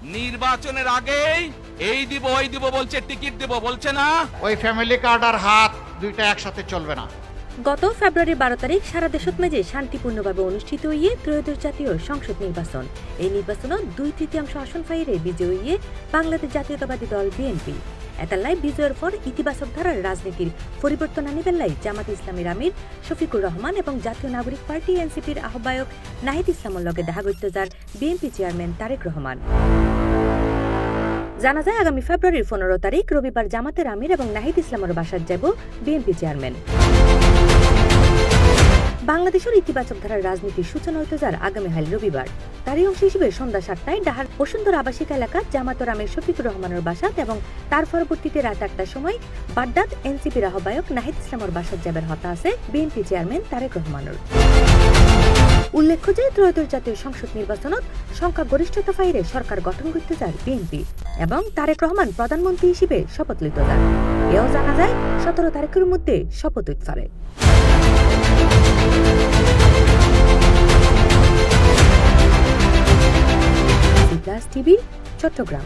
নির্বাচনের আগেই এই দিব ওই দিব বলছে, টিকিট দিব বলছে না। ওই ফ্যামিলি কার্ড আর হাত দুইটা একসাথে চলবে না। গত ফেব্রুয়ারি 12 তারিখ সারা দেশত মেজে শান্তিপূর্ণভাবে অনুষ্ঠিত হইয়ে ত্রয়োদশ জাতীয় সংসদ নির্বাচন। এই নির্বাচনত 2/3 আসন ফাইরে বিজয়ী হইয়ে বাংলাদেশ জাতীয়তাবাদী দল বিএনপি। এতালাই বিজয়ের পর ইতিবাচক ধারার রাজনীতির পরিবর্তন আনিবার লাই জামাত ইসলামীর আমির শফিকুর রহমান এবং জাতীয় নাগরিক পার্টি এনসিপির আহ্বায়ক নাহিদ ইসলামের লগে দেখা করতে যার বিএনপি চেয়ারম্যান তারেক রহমান। জানা যায় আগামী ফেব্রুয়ারির 15 তারিখ রবিবার জামাতের আমির এবং নাহিদ ইসলামের বাসায় যাব বিএনপি চেয়ারম্যান। বাংলাদেশের ইতিবাচক ধারার রাজনীতির সূচনা হইতে যার আগামী হাল রবিবার। তারই অংশ হিসেবে সন্ধ্যা 7টায় ডাহার বসুন্ধরা আবাসিক এলাকা জামাতের আমির শফিকুর রহমানের বাসাত এবং তার পরবর্তীতে রাত 8টার সময় বাড্ডাত এনসিপির আহ্বায়ক নাহিদ ইসলামের বাসাত যাবার হতা আছে বিএনপি চেয়ারম্যান তারেক রহমানের। উল্লেখ্য যে ত্রয়োদশ জাতীয় সংসদ নির্বাচনত সংখ্যাগরিষ্ঠতা ফাইরে সরকার গঠন করতে যার বিএনপি এবং তারেক রহমান প্রধানমন্ত্রী হিসেবে শপথ লইতে যান। এও জানা যায় 17 তারিখের মধ্যে শপথ হইতে পারে। টিভি চট্টগ্রাম।